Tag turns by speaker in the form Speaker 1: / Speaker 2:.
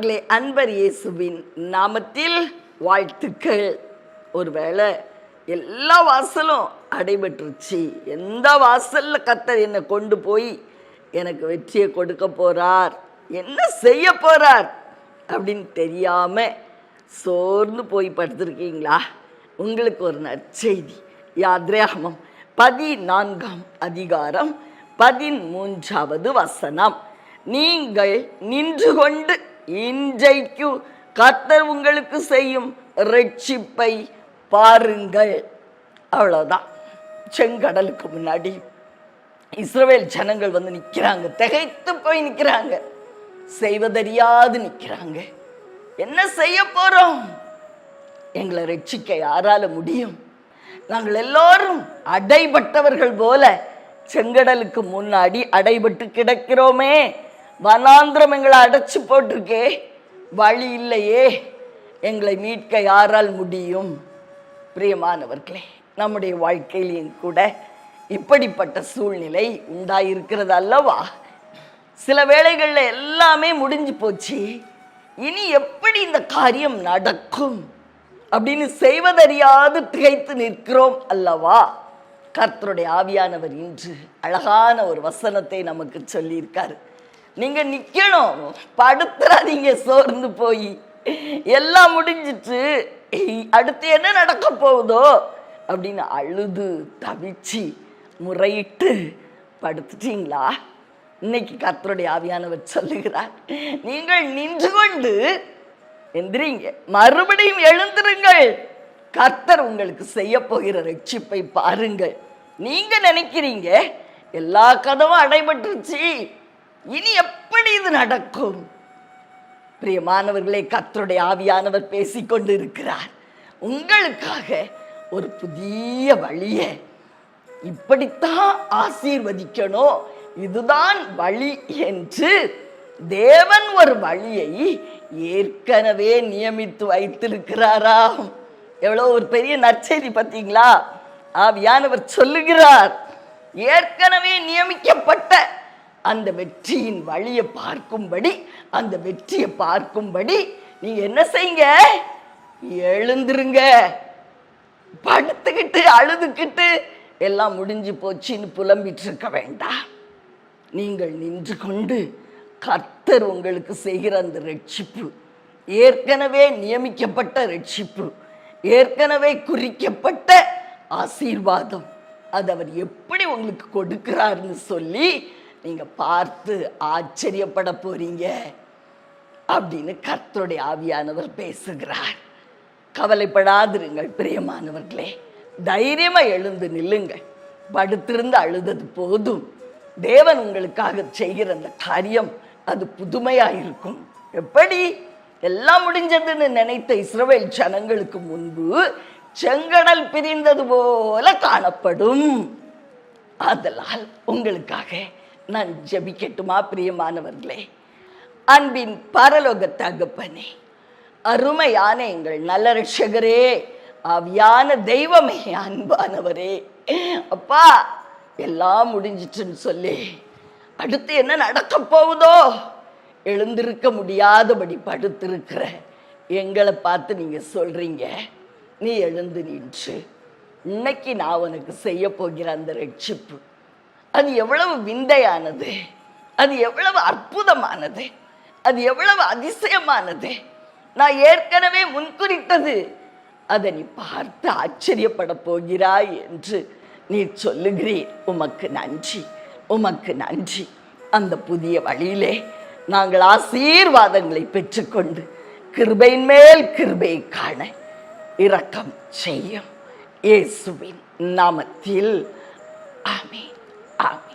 Speaker 1: பிரியமானவர்களே, அன்பர் இயேசுவின் நாமத்தில் வாழ்த்துக்கள். ஒருவேளை எல்லா வாசலும் அடைபட்டுருச்சு, எந்த வாசல்ல கர்த்தர் என்னை கொண்டு போய் எனக்கு வெற்றியை கொடுக்க போறார், என்ன செய்ய போறார் அப்படின்னு தெரியாம சோர்ந்து போய் படுத்திருக்கீங்களா? உங்களுக்கு ஒரு நற்செய்தி. யாத்ராகமம் 14 நீங்கள் நின்று கொண்டு இன்றைக்கு கர்த்தர் உங்களுக்கு செய்யும் ரட்சிப்பை பாருங்கள். அவ்வளவுதான். செங்கடலுக்கு முன்னாடி இஸ்ரவேல் ஜனங்கள் வந்து நிற்கிறாங்க, திகைத்து போய் நிற்கிறாங்க, செய்வதறியாது நிற்கிறாங்க. என்ன செய்ய போறோம்? எங்களை ரட்சிக்க யாரால முடியும்? நாங்கள் எல்லோரும் அடைபட்டவர்கள் போல செங்கடலுக்கு முன்னாடி அடைபட்டு கிடக்கிறோமே. வனாந்திரம் எங்களை அடைச்சு போட்டிருக்கே, வழி இல்லையே, எங்களை மீட்க யாரால் முடியும்? பிரியமானவர்களே, நம்முடைய வாழ்க்கையிலையும் கூட இப்படிப்பட்ட சூழ்நிலை உண்டாயிருக்கிறது அல்லவா? சில வேளைகளில் எல்லாமே முடிஞ்சு போச்சு, இனி எப்படி இந்த காரியம் நடக்கும் அப்படின்னு செய்வதறியாது திகைத்து நிற்கிறோம் அல்லவா? கர்த்தருடைய ஆவியானவர் இன்று அழகான ஒரு வசனத்தை நமக்கு சொல்லியிருக்காரு. நீங்க நிக்கணும், படுத்துறாதீங்க சோர்ந்து போய். எல்லாம் முடிஞ்சிட்டு அடுத்து என்ன நடக்க போகுதோ அப்படின்னு அழுது தவிச்சு முறையிட்டு படுத்துட்டீங்களா? இன்னைக்கு கர்த்தருடைய ஆவியானவர் சொல்லுகிறார், நீங்கள் நின்று கொண்டு எந்திரிங்க, மறுபடியும் எழுந்திருங்கள், கர்த்தர் உங்களுக்கு செய்ய போகிற ரட்சிப்பை பாருங்கள். நீங்க நினைக்கிறீங்க எல்லா கதவும் அடைபட்டுருச்சு, இனி எப்படி இது நடக்கும்? பிரியமானவர்களே, கர்த்தருடைய ஆவியானவர் பேசிக்கொண்டு இருக்கிறார். உங்களுக்காக ஒரு புதிய வழியை, இப்படித்தான் ஆசீர்வதிக்கணும், இதுதான் வழி என்று தேவன் ஒரு வழியை ஏற்கனவே நியமித்து வைத்திருக்கிறாராம். எவ்வளோ ஒரு பெரிய நற்செய்தி பார்த்தீங்களா? ஆவியானவர் சொல்லுகிறார், ஏற்கனவே நியமிக்கப்பட்ட அந்த வெற்றியின் வழியை பார்க்கும்படி, அந்த வெற்றியை பார்க்கும்படி நீங்க என்ன செய்யுங்க? எழுந்துருங்க. படுத்துக்கிட்டு அழுதுகிட்டு எல்லாம் முடிஞ்சு போச்சுன்னு புலம்பிட்டு இருக்க வேண்டாம். நீங்கள் நின்று கொண்டு கர்த்தர் உங்களுக்கு செய்கிற அந்த ரட்சிப்பு, ஏற்கனவே நியமிக்கப்பட்ட ரட்சிப்பு, ஏற்கனவே குறிக்கப்பட்ட ஆசீர்வாதம், அது அவர் எப்படி உங்களுக்கு கொடுக்கிறார்னு சொல்லி நீங்க பார்த்து ஆச்சரியப்பட போறீங்க அப்படின்னு கர்த்தருடைய ஆவியானவர் பேசுகிறார். கவலைப்படாதிருங்கள் பிரியமானவர்களே, தைரியமா எழுந்து நில்லுங்கள். படுத்திருந்து அழுதது போதும். தேவன் உங்களுக்காக செய்கிற அந்த காரியம் அது புதுமையா இருக்கும். எப்படி? எல்லாம் முடிஞ்சதுன்னு நினைத்த இஸ்ரவேல் ஜனங்களுக்கு முன்பு செங்கடல் பிரிந்தது போல காணப்படும். ஆதலால் உங்களுக்காக நான் ஜெபிக்கட்டுமா பிரியமானவர்களே? அன்பின் பரலோக தகப்பனே, அருமையான எங்கள் நல்ல ரட்சகரே, ஆவியான தெய்வமே, அன்பானவரே, அப்பா எல்லாம் முடிஞ்சிட்டுன்னு சொல்லி அடுத்து என்ன நடக்க போகுதோ எழுந்திருக்க முடியாதபடி படுத்திருக்கிற எங்களை பார்த்து நீங்க சொல்றீங்க, நீ எழுந்து நின்று இன்னைக்கு நான் உனக்கு செய்ய போகிற அந்த ரட்சிப்பு அது எவ்வளவு விந்தையானது, அது எவ்வளவு அற்புதமானது, அது எவ்வளவு அதிசயமானது, நான் ஏற்கனவே முன்குறித்தது, அதை நீ பார்த்து ஆச்சரியப்பட போகிறாய் என்று நீ சொல்லுகிறீர். உமக்கு நன்றி, உமக்கு நன்றி. அந்த புதிய வழியிலே நாங்கள் ஆசீர்வாதங்களை பெற்றுக்கொண்டு கிருபையின் மேல் கிருபையை காண இரக்கம் செய்யும். இயேசுவின் நாமத்தில் ஆமென், ஆமென்.